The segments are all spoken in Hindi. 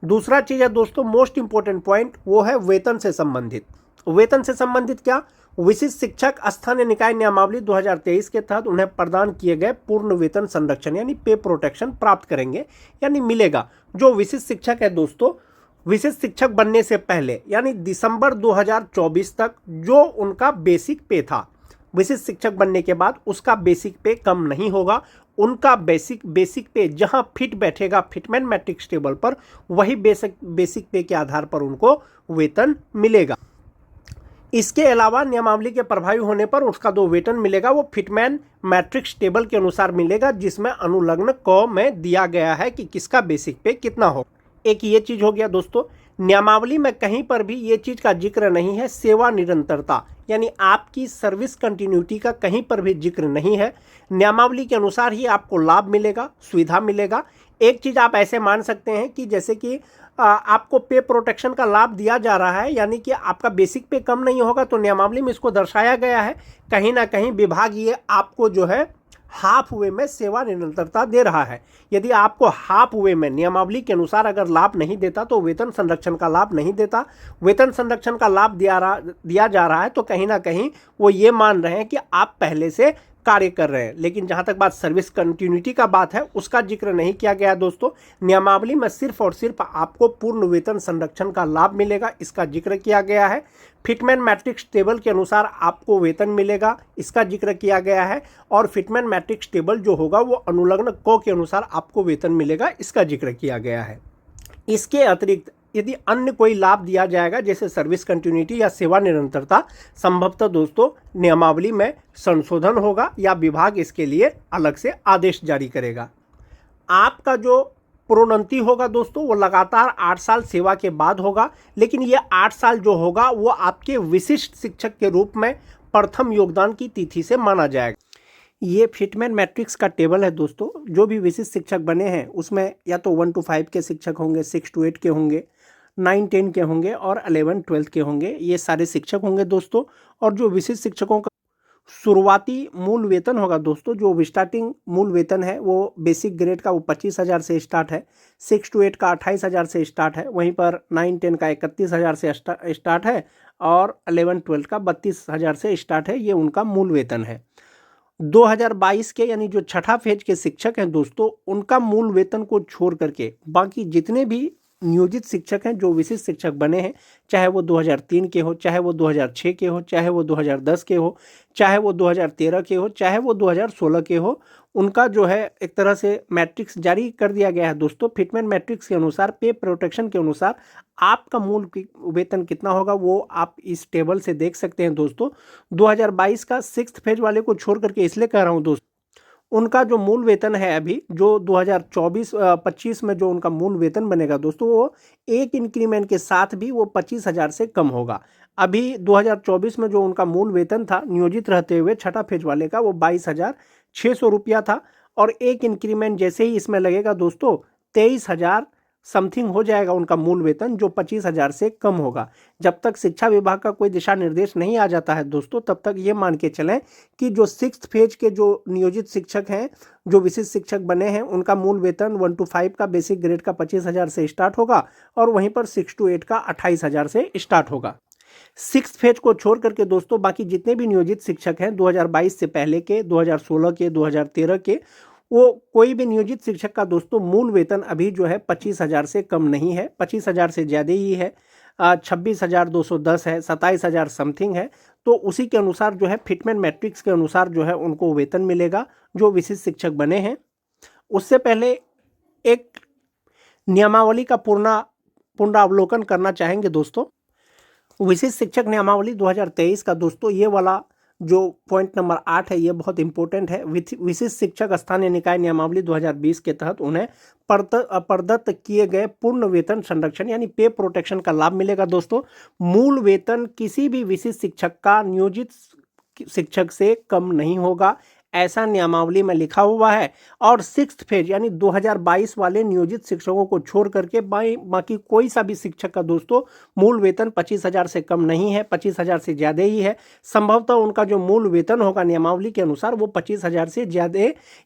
दूसरा चीज़ है दोस्तों, मोस्ट इंपॉर्टेंट पॉइंट, वो है वेतन से संबंधित। वेतन से संबंधित क्या? विशिष्ट शिक्षक स्थानीय निकाय नियमावली 2023 के तहत उन्हें प्रदान किए गए पूर्ण वेतन संरक्षण यानी पे प्रोटेक्शन प्राप्त करेंगे, यानी मिलेगा। जो विशिष्ट शिक्षक है दोस्तों, विशिष्ट शिक्षक बनने से पहले यानी दिसंबर 2024 तक जो उनका बेसिक पे था, विशिष्ट शिक्षक बनने के बाद उसका बेसिक पे कम नहीं होगा। उनका बेसिक पे जहां फिट बैठेगा फिटमैन मैट्रिक्स टेबल पर, वही बेसिक पे के आधार पर उनको वेतन मिलेगा। इसके अलावा नियमावली के प्रभावी होने पर उसका जो वेतन मिलेगा वो फिटमैन मैट्रिक्स टेबल के अनुसार मिलेगा, जिसमें अनुलग्न क में दिया गया है कि किसका बेसिक पे कितना हो। एक ये चीज हो गया दोस्तों। नियमावली में कहीं पर भी ये चीज का जिक्र नहीं है सेवा निरंतरता, यानी आपकी सर्विस कंटिन्यूटी का कहीं पर भी जिक्र नहीं है। नियमावली के अनुसार ही आपको लाभ मिलेगा, सुविधा मिलेगा। एक चीज आप ऐसे मान सकते हैं कि जैसे कि आपको पे प्रोटेक्शन का लाभ दिया जा रहा है, यानी कि आपका बेसिक पे कम नहीं होगा, तो नियमावली में इसको दर्शाया गया है। कहीं ना कहीं विभाग ये आपको जो है हाफ वे में सेवा निरंतरता दे रहा है। यदि आपको हाफ वे में नियमावली के अनुसार अगर लाभ नहीं देता तो वेतन संरक्षण का लाभ नहीं देता, वेतन संरक्षण का लाभ दिया जा रहा है, तो कहीं ना कहीं वो ये मान रहे हैं कि आप पहले से कार्य कर रहे हैं। लेकिन जहां तक बात सर्विस कंटिन्यूटी का बात है, उसका जिक्र नहीं किया गया दोस्तों। नियमावली में सिर्फ और सिर्फ आपको पूर्ण वेतन संरक्षण का लाभ मिलेगा, इसका जिक्र किया गया है। फिटमैन मैट्रिक्स टेबल के अनुसार आपको वेतन मिलेगा, इसका जिक्र किया गया है। और फिटमैन मैट्रिक्स टेबल जो होगा वो अनुलग्न क के अनुसार आपको वेतन मिलेगा, इसका जिक्र किया गया है। इसके अतिरिक्त यदि अन्य कोई लाभ दिया जाएगा जैसे सर्विस कंटिन्यूटी या सेवा निरंतरता, संभवतः दोस्तों नियमावली में संशोधन होगा या विभाग इसके लिए अलग से आदेश जारी करेगा। आपका जो प्रोन्नति होगा दोस्तों वो लगातार 8 साल सेवा के बाद होगा, लेकिन ये 8 साल जो होगा वो आपके विशिष्ट शिक्षक के रूप में प्रथम योगदान की तिथि से माना जाएगा। ये फिटमैन मैट्रिक्स का टेबल है दोस्तों। जो भी विशिष्ट शिक्षक बने हैं उसमें या तो 1 to 5 के शिक्षक होंगे, 6 to 8 के होंगे, 9-10 के होंगे और 11-12 के होंगे। ये सारे शिक्षक होंगे दोस्तों। और जो विशिष्ट शिक्षकों का शुरुआती मूल वेतन होगा दोस्तों, जो स्टार्टिंग मूल वेतन है वो बेसिक ग्रेड का वो 25,000 से स्टार्ट है, 6 to 8 का 28,000 से स्टार्ट है, वहीं पर 9-10 का 31,000 से स्टार्ट है और 11-12 का 32,000 से स्टार्ट है। ये उनका मूल वेतन है। 2022 के यानी जो छठा फेज के शिक्षक हैं दोस्तों, उनका मूल वेतन को छोड़ करके बाकी जितने भी नियोजित शिक्षक हैं जो विशिष्ट शिक्षक बने हैं, चाहे वो 2003 के हो, चाहे वो 2006 के हो, चाहे वो 2010 के हो, चाहे वो 2013 के हो, चाहे वो 2016 के हो, उनका जो है एक तरह से मैट्रिक्स जारी कर दिया गया है दोस्तों। फिटमैन मैट्रिक्स के अनुसार पे प्रोटेक्शन के अनुसार आपका मूल वेतन कितना होगा वो आप इस टेबल से देख सकते हैं दोस्तों। 2022 का 6th फेज वाले को छोड़ करके इसलिए कह रहा हूँ दोस्तों, उनका जो मूल वेतन है अभी जो 2024-25 में जो उनका मूल वेतन बनेगा दोस्तों, वो एक इंक्रीमेंट के साथ भी वो 25,000 से कम होगा। अभी 2024 में जो उनका मूल वेतन था नियोजित रहते हुए छठा फेज वाले का, वो 22,600 रुपया था। और एक इंक्रीमेंट जैसे ही इसमें लगेगा दोस्तों, 23,000 समथिंग हो जाएगा उनका मूल वेतन, जो 25,000 से कम होगा। जब तक शिक्षा विभाग का कोई दिशा निर्देश नहीं आ जाता है दोस्तों, तब तक ये मान के चलें कि जो 6th फेज के जो नियोजित शिक्षक हैं, जो विशिष्ट शिक्षक बने हैं, उनका मूल वेतन 1 to 5 का बेसिक ग्रेड का 25,000 से स्टार्ट होगा और वहीं पर 6 to 8 का 28,000 से स्टार्ट होगा। 6th फेज को छोड़ करके दोस्तों बाकी जितने भी नियोजित शिक्षक हैं 2022 से पहले के, 2016 के, 2013 के, वो कोई भी नियोजित शिक्षक का दोस्तों मूल वेतन अभी जो है 25,000 से कम नहीं है, 25,000 से ज़्यादा ही है। 26,210 है, 27,000 समथिंग है। तो उसी के अनुसार जो है फिटमैन मैट्रिक्स के अनुसार जो है उनको वेतन मिलेगा जो विशिष्ट शिक्षक बने हैं। उससे पहले एक नियमावली का पुनरावलोकन करना चाहेंगे दोस्तों। विशिष्ट शिक्षक नियमावली 2023 का दोस्तों ये वाला जो पॉइंट नंबर 8 है ये बहुत इंपॉर्टेंट है। विशिष्ट शिक्षक स्थानीय निकाय नियमावली 2020 के तहत उन्हें प्रदत्त किए गए पूर्ण वेतन संरक्षण यानी पे प्रोटेक्शन का लाभ मिलेगा दोस्तों। मूल वेतन किसी भी विशिष्ट शिक्षक का नियोजित शिक्षक से कम नहीं होगा। ऐसा नियमावली में लिखा हुआ है। और 6th फेज यानी 2022 वाले नियोजित शिक्षकों को छोड़ करके बाकी कोई सा भी शिक्षक का दोस्तों मूल वेतन 25,000 से कम नहीं है, 25,000 से ज़्यादा ही है। संभवतः उनका जो मूल वेतन होगा नियमावली के अनुसार वो 25,000 से ज़्यादा,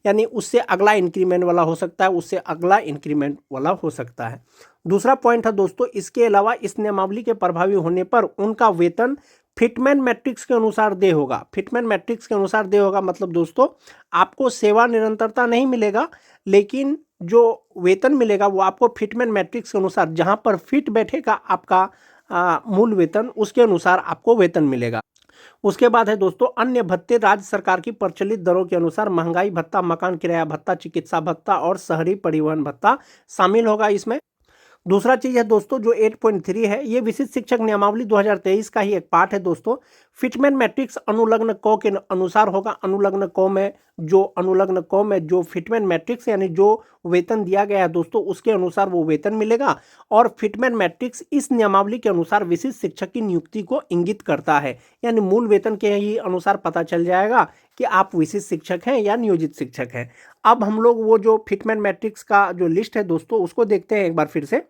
यानी उससे अगला इंक्रीमेंट वाला हो सकता है, उससे अगला इंक्रीमेंट वाला हो सकता है। दूसरा पॉइंट है दोस्तों, इसके अलावा इस नियमावली के प्रभावी होने पर उनका वेतन फिटमैन मैट्रिक्स के अनुसार दे होगा। फिटमैन मैट्रिक्स के अनुसार दे होगा मतलब दोस्तों आपको सेवा निरंतरता नहीं मिलेगा, लेकिन जो वेतन मिलेगा वो आपको फिटमैन मैट्रिक्स के अनुसार, जहां पर फिट बैठेगा आपका मूल वेतन, उसके अनुसार आपको वेतन मिलेगा। उसके बाद है दोस्तों अन्य भत्ते राज्य सरकार की प्रचलित दरों के अनुसार महंगाई भत्ता, मकान किराया भत्ता, चिकित्सा भत्ता और शहरी परिवहन भत्ता शामिल होगा इसमें। दूसरा चीज है दोस्तों जो 8.3 है, ये विशिष्ट शिक्षक नियमावली 2023 का ही एक पार्ट है दोस्तों। फिटमैन मैट्रिक्स अनुलग्न क के अनुसार होगा। अनुलग्न क में जो फिटमैन मैट्रिक्स यानी जो वेतन दिया गया है दोस्तों उसके अनुसार वो वेतन मिलेगा। और फिटमैन मैट्रिक्स इस नियमावली के अनुसार विशिष्ट शिक्षक की नियुक्ति को इंगित करता है, यानी मूल वेतन के ही अनुसार पता चल जाएगा कि आप विशिष्ट शिक्षक हैं या नियोजित शिक्षक हैं। अब हम लोग वो जो फिटमैन मैट्रिक्स का जो लिस्ट है दोस्तों उसको देखते हैं एक बार फिर से।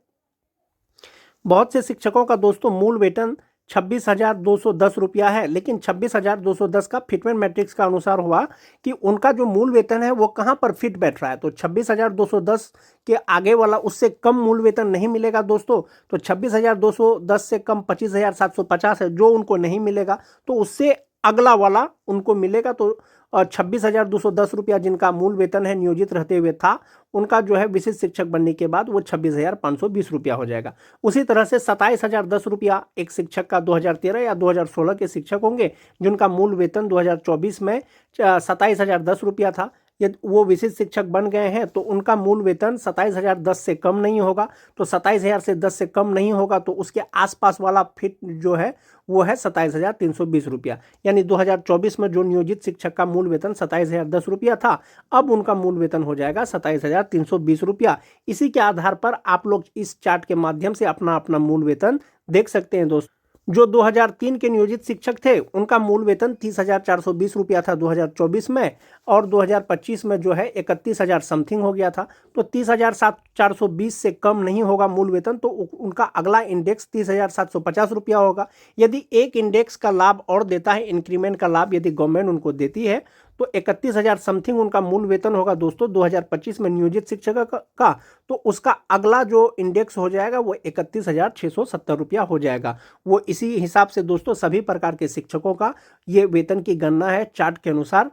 बहुत से शिक्षकों का दोस्तों मूल वेतन 26,210 रुपया है, लेकिन 26,210 का फिटमैन मैट्रिक्स का अनुसार हुआ कि उनका जो मूल वेतन है वो कहाँ पर फिट बैठ रहा है। तो 26,210 के आगे वाला उससे कम मूल वेतन नहीं मिलेगा दोस्तों। तो 26,210 से कम 25,750 है जो उनको नहीं मिलेगा, तो उससे अगला वाला उनको मिलेगा। तो 26,210 रुपया जिनका मूल वेतन है नियोजित रहते हुए था, उनका जो है विशिष्ट शिक्षक बनने के बाद वो 26,520 रुपया हो जाएगा। उसी तरह से 27,010 रुपया एक शिक्षक का 2013 या 2016 के शिक्षक होंगे जिनका मूल वेतन 2024 में 27,010 रुपया था। यदि वो विशिष्ट शिक्षक बन गए हैं तो उनका मूल वेतन 27,010 से कम नहीं होगा। तो 27,000 से 10 से कम नहीं होगा, तो उसके आसपास वाला फिट जो है वो है 27,320 रुपया। यानी 2024 में जो नियोजित शिक्षक का मूल वेतन 27,010 रुपया था, अब उनका मूल वेतन हो जाएगा 27,320 रुपया। इसी के आधार पर आप लोग इस चार्ट के माध्यम से अपना अपना मूल वेतन देख सकते हैं दोस्तों। जो 2003 के नियोजित शिक्षक थे उनका मूल वेतन 30,420 रुपया था 2024 में, और 2025 में जो है 31,000 समथिंग हो गया था। तो 30,420 से कम नहीं होगा मूल वेतन, तो उनका अगला इंडेक्स 30,750 रुपया होगा। यदि एक इंडेक्स का लाभ और देता है, इंक्रीमेंट का लाभ यदि गवर्नमेंट उनको देती है, तो 31,000 समथिंग उनका मूल वेतन होगा दोस्तों 2025 में नियोजित शिक्षक का। तो उसका अगला जो इंडेक्स हो जाएगा वो 31,670 रुपया हो जाएगा। वो इसी हिसाब से दोस्तों सभी प्रकार के शिक्षकों का ये वेतन की गणना है चार्ट के अनुसार,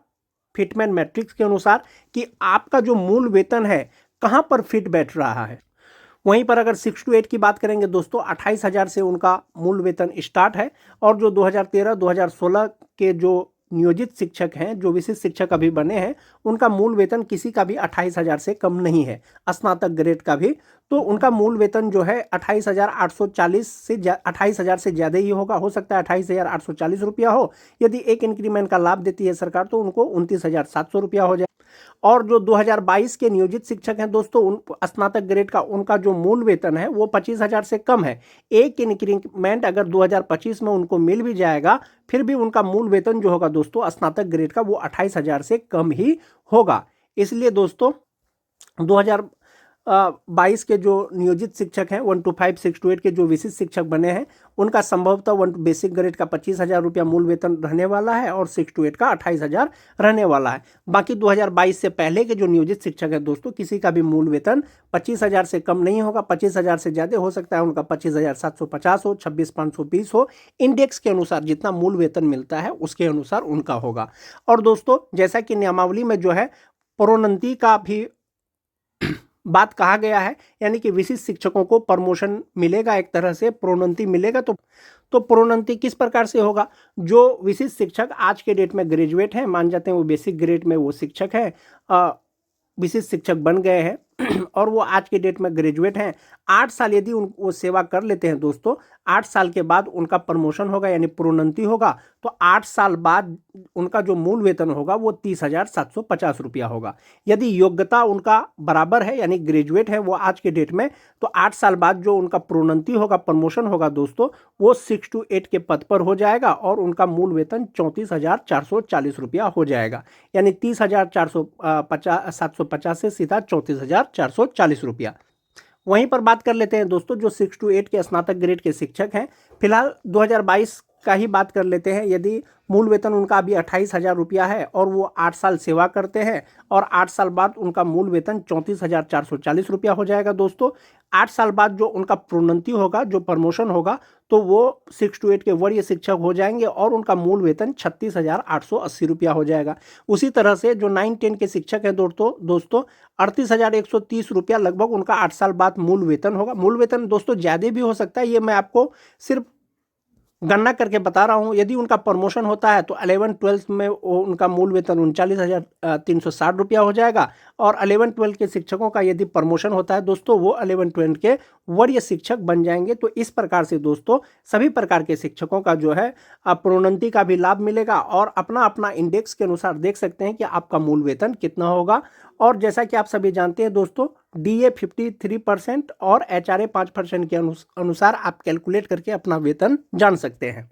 फिटमैन मैट्रिक्स के अनुसार, कि आपका जो मूल वेतन है कहां पर फिट बैठ रहा है। वहीं पर अगर 6 to 8 की बात करेंगे दोस्तों, 28,000 से उनका मूल वेतन स्टार्ट है। और जो 2013-2016 के जो नियोजित शिक्षक हैं, जो विशिष्ट शिक्षक अभी बने हैं, उनका मूल वेतन किसी का भी 28,000 से कम नहीं है, स्नातक ग्रेड का भी। तो उनका मूल वेतन जो है 28,840 से 28,000 से ज़्यादा ही होगा। हो सकता है 28,840 रुपया हो। यदि एक इंक्रीमेंट का लाभ देती है सरकार तो उनको 29,700 रुपया हो जाए। और जो 2022 के नियोजित शिक्षक हैं दोस्तों, उन स्नातक ग्रेड का उनका जो मूल वेतन है वो 25,000 से कम है। एक इंक्रीमेंट अगर 2025 में उनको मिल भी जाएगा, फिर भी उनका मूल वेतन जो होगा दोस्तों स्नातक ग्रेड का वो 28,000 से कम ही होगा। इसलिए दोस्तों 2022 के जो नियोजित शिक्षक हैं 1 to 5, 6 to 8 के जो विशिष्ट शिक्षक बने हैं, उनका संभवतः 1 बेसिक ग्रेड का 25,000 रुपया मूल वेतन रहने वाला है और 6 to 8 का 28,000 रहने वाला है। बाकी 2022 से पहले के जो नियोजित शिक्षक है दोस्तों, किसी का भी मूल वेतन 25,000 से कम नहीं होगा। 25,000 से ज़्यादा हो सकता है, उनका 25,750 हो, 26,520 हो। इंडेक्स के अनुसार जितना मूल वेतन मिलता है उसके अनुसार उनका होगा। और दोस्तों जैसा कि नियमावली में जो है प्रोन्नति का भी बात कहा गया है, यानी कि विशिष्ट शिक्षकों को प्रमोशन मिलेगा, एक तरह से प्रोन्नति मिलेगा। तो प्रोन्नति किस प्रकार से होगा? जो विशिष्ट शिक्षक आज के डेट में ग्रेजुएट हैं, मान जाते हैं वो बेसिक ग्रेड में वो शिक्षक है, विशिष्ट शिक्षक बन गए हैं और वो आज के डेट में ग्रेजुएट हैं। 8 साल यदि वो सेवा कर लेते हैं दोस्तों, 8 साल के बाद उनका प्रमोशन होगा यानी प्रोन्नति होगा, तो 8 साल बाद उनका जो मूल वेतन होगा वो 30,750 रुपया होगा। यदि योग्यता उनका बराबर है यानी ग्रेजुएट है वो आज के डेट में, तो 8 साल बाद जो उनका प्रोन्नति होगा, प्रमोशन होगा दोस्तों, वो 6 to 8 के पद पर हो जाएगा और उनका मूल वेतन 34,440 रुपया हो जाएगा। यानी 30,750 से सीधा 34,440 रुपया। वहीं पर बात कर लेते हैं दोस्तों जो 6 to 8 के स्नातक ग्रेड के शिक्षक हैं। फिलहाल 2022 का ही बात कर लेते हैं। यदि मूल वेतन उनका अभी 28,000 रुपया है और वो 8 साल सेवा करते हैं और 8 साल बाद उनका मूल वेतन 34,440 रुपया हो जाएगा दोस्तों। 8 साल बाद जो उनका प्रोन्नति होगा, जो प्रमोशन होगा, तो वो 6 to 8 के वरीय शिक्षक हो जाएंगे और उनका मूल वेतन 36,880 रुपया हो जाएगा। उसी तरह से जो 9-10 के शिक्षक हैं दोस्तों 38,130 रुपया लगभग उनका 8 साल बाद मूल वेतन होगा। मूल वेतन दोस्तों ज़्यादा भी हो सकता है, ये मैं आपको सिर्फ गणना करके बता रहा हूँ। यदि उनका प्रमोशन होता है तो 11-12 में उनका मूल वेतन 39,360 रुपया हो जाएगा और 11-12 के शिक्षकों का यदि प्रमोशन होता है दोस्तों वो 11-12 के वरीय शिक्षक बन जाएंगे। तो इस प्रकार से दोस्तों सभी प्रकार के शिक्षकों का जो है प्रोन्नति का भी लाभ मिलेगा और अपना अपना इंडेक्स के अनुसार देख सकते हैं कि आपका मूल वेतन कितना होगा। और जैसा कि आप सभी जानते हैं दोस्तों DA 53% और HRA 5% के अनुसार आप कैलकुलेट करके अपना वेतन जान सकते हैं।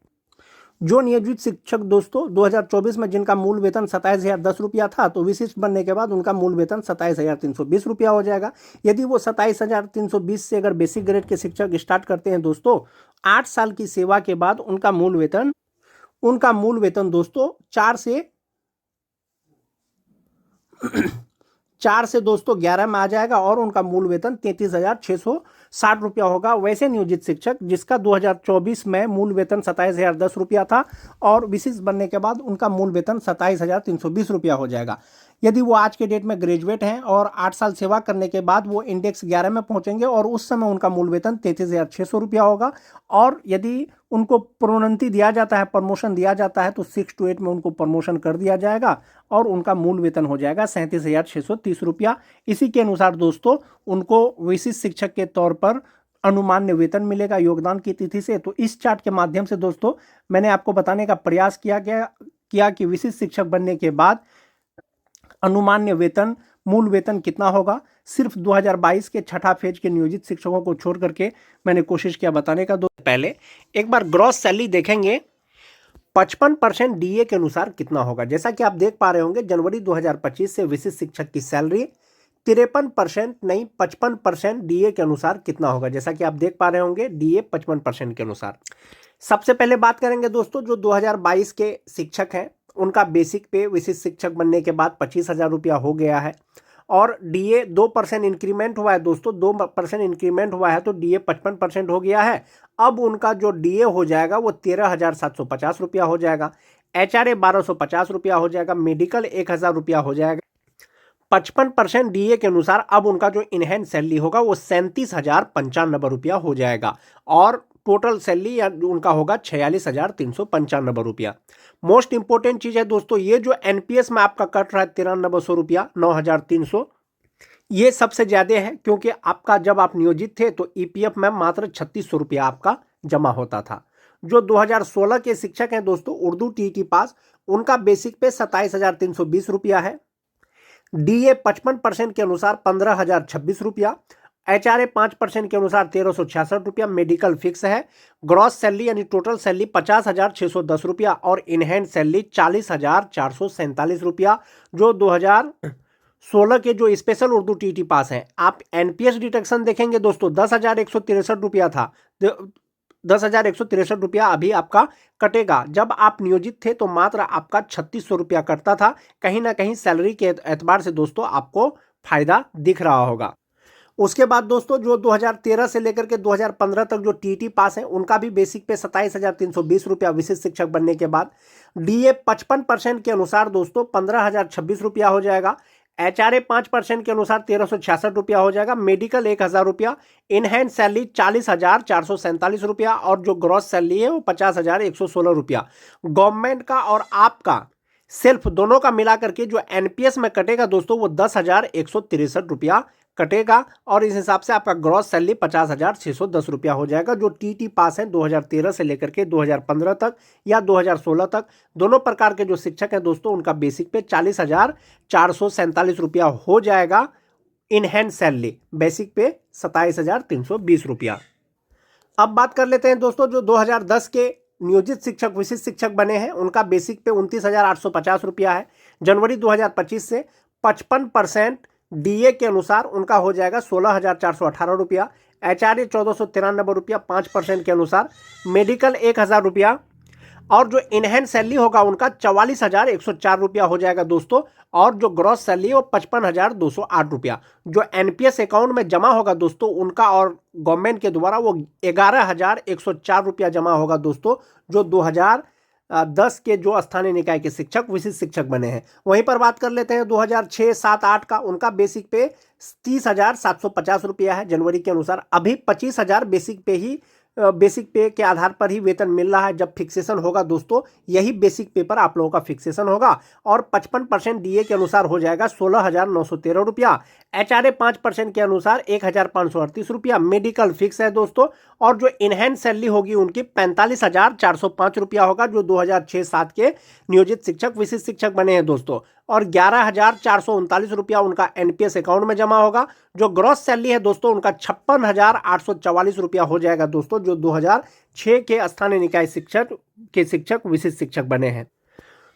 जो नियोजित शिक्षक दोस्तों 2024 में जिनका मूल वेतन 27,010 रुपया था, तो विशिष्ट बनने के बाद उनका मूल वेतन 27,320 रुपया हो जाएगा। यदि वो 27,320 से अगर बेसिक ग्रेड के शिक्षक स्टार्ट करते हैं दोस्तों, 8 साल की सेवा के बाद उनका मूल वेतन दोस्तों 4 से दोस्तों 11 में आ जाएगा और उनका मूल वेतन 33,660 रुपया होगा। वैसे नियोजित शिक्षक जिसका 2024 में मूल वेतन 27,010 रुपया था और विशिष्ट बनने के बाद उनका मूल वेतन 27,320 रुपया हो जाएगा। यदि वो आज के डेट में ग्रेजुएट हैं और 8 साल सेवा करने के बाद वो इंडेक्स 11 में पहुंचेंगे और उस समय उनका मूल वेतन 33,600 रुपया होगा। और यदि उनको प्रोन्नति दिया जाता है, प्रमोशन दिया जाता है, तो 6 to 8 में उनको प्रमोशन कर दिया जाएगा और उनका मूल वेतन हो जाएगा 37,630 रुपया। इसी के अनुसार दोस्तों उनको विशिष्ट शिक्षक के तौर पर अनुमान्य वेतन मिलेगा योगदान की तिथि से। तो इस चार्ट के माध्यम से दोस्तों मैंने आपको बताने का प्रयास किया कि विशिष्ट शिक्षक बनने के बाद अनुमान्य वेतन, मूल वेतन कितना होगा। सिर्फ 2022 के छठा फेज के नियोजित शिक्षकों को छोड़ करके मैंने कोशिश किया बताने का। पहले एक बार ग्रॉस सैलरी देखेंगे 55% DA के अनुसार कितना होगा। जैसा कि आप देख पा रहे होंगे जनवरी 2025 से विशिष्ट शिक्षक की सैलरी 53% नहीं 55% DA के अनुसार कितना होगा। जैसा कि आप देख पा रहे होंगे DA 55% के अनुसार। सबसे पहले बात करेंगे दोस्तों जो 2022 के शिक्षक हैं उनका बेसिक पे विशिष्ट शिक्षक बनने के बाद 25,000 रुपया हो गया है और DA 2% इंक्रीमेंट हुआ है दोस्तों, 2% इंक्रीमेंट हुआ है तो DA 55% हो गया है। अब उनका जो DA हो जाएगा वो 13,750 रुपया हो जाएगा, HRA 1,250 रुपया हो जाएगा, मेडिकल 1,000 रुपया हो जाएगा। 55% DA के अनुसार अब उनका जो इनहैंस सैलरी होगा वो 37,095 रुपया हो जाएगा और टोटल सैलरी उनका होगा 46,395 रुपया। मोस्ट इंपोर्टेंट चीज है दोस्तों ये जो NPS में आपका कट रहा है 9300 रुपया 9,300, ये सबसे ज्यादा है क्योंकि आपका जब आप नियोजित थे तो EPF में मात्र 3,600 रुपया आपका जमा होता था। जो 2016 के शिक्षक हैं दोस्तों उर्दू TET पास, उनका बेसिक पे 27,320 रुपया है, DA 55% के अनुसार 15,026 रुपया, HRA 5% के अनुसार 1,366 रुपया, मेडिकल फिक्स है, ग्रॉस सैलरी यानी टोटल सैलरी 50,610 रुपया और इनहैंड सैलरी 40,447 रुपया। जो 2016 के जो स्पेशल उर्दू TET पास हैं, आप NPS डिडक्शन देखेंगे दोस्तों 10,163 रुपया था, 10,163 रुपया अभी आपका कटेगा। जब आप नियोजित थे तो मात्र आपका 3,600 रुपया कटता था। कहीं ना कहीं सैलरी के एतबार से दोस्तों आपको फायदा दिख रहा होगा। उसके बाद दोस्तों जो 2013 से लेकर के 2015 तक जो TET पास है उनका भी बेसिक पे 27,320 रुपया विशिष्ट शिक्षक बनने के बाद, DA 55% के अनुसार दोस्तों 15,026 रुपया हो जाएगा, HRA 5% के अनुसार 1,366 रुपया हो जाएगा, मेडिकल 1,000 रुपया, इनहैंड सैलरी 40,447 रुपया और जो ग्रॉस सैलरी है वो 50,116 रुपया। गवर्नमेंट का और आपका सेल्फ दोनों का मिला करके जो NPS में कटेगा दोस्तों वो 10,163 रुपया कटेगा और इस हिसाब से आपका ग्रॉस सैलरी 50,610 रुपया हो जाएगा। जो टीटी पास हैं 2013 से लेकर के 2015 तक या 2016 तक, दोनों प्रकार के जो शिक्षक हैं दोस्तों, उनका बेसिक पे 40,447 रुपया हो जाएगा। इन हैंड सैलरी बेसिक पे 27,320 रुपया। अब बात कर लेते हैं दोस्तों, जो 2010 के नियोजित शिक्षक विशिष्ट शिक्षक बने हैं उनका बेसिक पे 29,850 रुपया है। जनवरी 2025 से 55% डीए के अनुसार उनका हो जाएगा 16,418 रुपया। एचआरए 1,493 रुपया 5% के अनुसार। मेडिकल 1,000 रुपया और जो इनहैंड सैलरी होगा उनका 44,104 रुपया हो जाएगा दोस्तों। और जो ग्रॉस सैलरी है वो 55,208 रुपया। जो एनपीएस अकाउंट में जमा होगा दोस्तों उनका और गवर्नमेंट के द्वारा वो 11,104 रुपया जमा होगा दोस्तों, जो 2010 के जो स्थानीय निकाय के शिक्षक विशिष्ट शिक्षक बने हैं। वहीं पर बात कर लेते हैं 2006, 7, 8 का, उनका बेसिक पे 30,750 रुपया है जनवरी के अनुसार। अभी 25,000 बेसिक पे के आधार पर ही वेतन मिल रहा है। जब फिक्सेशन होगा दोस्तों, यही बेसिक पे पर आप लोगों का फिक्सेशन होगा और 55% डीए के अनुसार हो जाएगा 16,913 रुपया। एचआरए 5% के अनुसार 1,538 रुपया। मेडिकल फिक्स है दोस्तों। और जो इनहैंड सैलरी होगी उनकी 45,405 रुपया होगा, जो 2006-7 के नियोजित शिक्षक विशिष्ट शिक्षक बने हैं दोस्तों। और 11,439 रुपया उनका एनपीएस अकाउंट में जमा होगा। जो ग्रॉस सैलरी है दोस्तों उनका 56,844 रुपया हो जाएगा दोस्तों, जो 2006 के स्थानीय निकाय शिक्षक विशिष्ट शिक्षक बने हैं।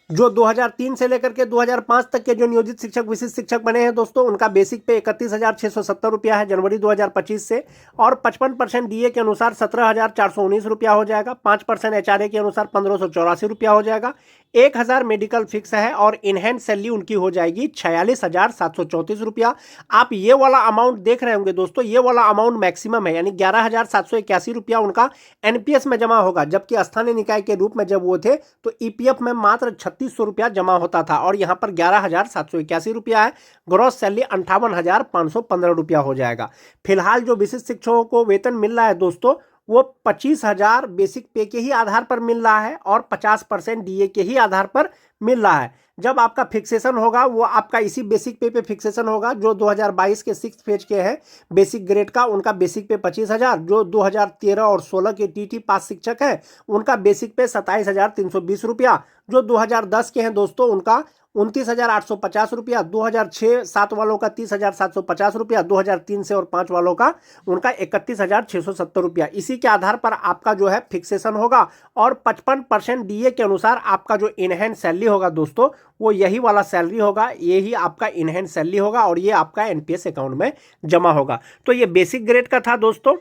जो 2003 से लेकर के 2005 तक के जो नियोजित शिक्षक विशिष्ट शिक्षक बने हैं दोस्तों, उनका बेसिक पे 31,670 रुपया है जनवरी 2025 से। और 55% डीए के अनुसार 17,419 रुपया हो जाएगा। 5% एचआरए के अनुसार 1,584 रुपया हो जाएगा। 1,000 मेडिकल फिक्स है और इनहैंड सैलरी उनकी हो जाएगी 46,734 रुपया। आप ये वाला अमाउंट देख रहे होंगे दोस्तों, ये वाला अमाउंट मैक्सिमम है, यानी 11,781 रुपया उनका एनपीएस में जमा होगा। जबकि स्थानीय निकाय के रूप में जब वो थे तो ईपीएफ में मात्र 3,600 रुपया जमा होता था और यहाँ पर 11,781 रुपया है। ग्रॉस सैलरी 58,515 रुपया हो जाएगा। फिलहाल जो विशिष्ट शिक्षकों को वेतन मिल रहा है दोस्तों, वो 25,000 बेसिक पे के ही आधार पर मिल रहा है और 50% डीए के ही आधार पर मिल रहा है। जब आपका फिक्सेशन होगा वो आपका इसी बेसिक पे फिक्सेशन होगा। जो 2022 के 6th फेज के हैं बेसिक ग्रेड का, उनका बेसिक पे 25,000। जो 2013 और 16 के टीटी पास शिक्षक हैं उनका बेसिक पे 27,320 रुपया। जो 2010 के हैं दोस्तों उनका 29,850 रुपया। 2006-7 वालों का 30,750 रुपया। 2003 से और 5 वालों का उनका 31,670 रुपया। इसी के आधार पर आपका जो है फिक्सेशन होगा और 55% डीए के अनुसार आपका जो इनहैंड सैलरी होगा दोस्तों, वो यही वाला सैलरी होगा, यही आपका इनहैंड सैलरी होगा और ये आपका एनपीएस अकाउंट में जमा होगा। तो ये बेसिक ग्रेड का था दोस्तों।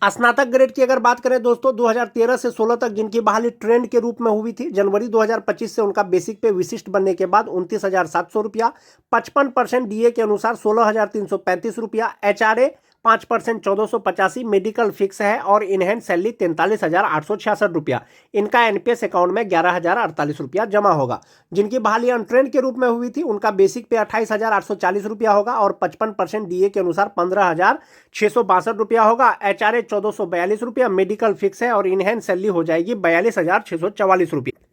स्नातक ग्रेड की अगर बात करें दोस्तों, 2013 से 16 तक जिनकी बहाली ट्रेंड के रूप में हुई थी, जनवरी 2025 से उनका बेसिक पे विशिष्ट बनने के बाद 29,700 रुपया। 55% डीए के अनुसार 16,335 रुपया। एचआरए 5% 1,485। मेडिकल फिक्स है और इनहैंड सैलरी 43,866 रुपया। इनका एनपीएस अकाउंट में 11,048 रुपया जमा होगा। जिनकी बहाली अनट्रेंड के रूप में हुई थी उनका बेसिक पे 28,840 रुपया होगा और 55% डीए के अनुसार 15,662 रुपया होगा। एचआरए 1,442 रुपया। मेडिकल फिक्स है और इनहैंड सैलरी हो जाएगी 42,644 रुपया।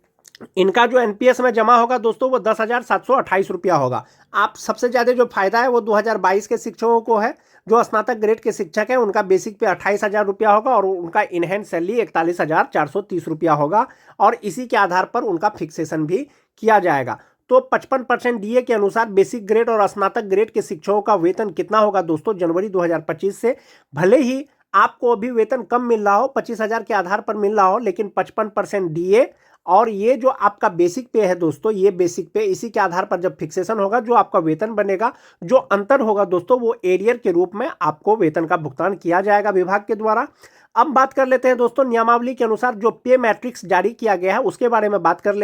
इनका जो एनपीएस में जमा होगा दोस्तों वो 10,728 रुपया होगा। आप सबसे ज़्यादा जो फायदा है वो 2022 के शिक्षकों को है। जो स्नातक ग्रेड के शिक्षक हैं उनका बेसिक पे 28,000 रुपया होगा और उनका इनहैंड सैलरी 41,430 रुपया होगा और इसी के आधार पर उनका फिक्सेशन भी किया जाएगा। तो 55% डीए के अनुसार बेसिक ग्रेड और स्नातक ग्रेड के शिक्षकों का वेतन कितना होगा दोस्तों जनवरी 2025 से? भले ही आपको अभी वेतन कम मिल रहा हो, 25,000 के आधार पर मिल रहा हो, लेकिन 55% डीए और ये जो आपका बेसिक पे है दोस्तों, ये बेसिक पे, इसी के आधार पर जब फिक्सेशन होगा जो आपका वेतन बनेगा, जो अंतर होगा दोस्तों, वो एरियर के रूप में आपको वेतन का भुगतान किया जाएगा विभाग के द्वारा। अब बात कर लेते हैं दोस्तों नियमावली के अनुसार जो पे मैट्रिक्स जारी किया गया है उसके बारे में बात कर लेते हैं।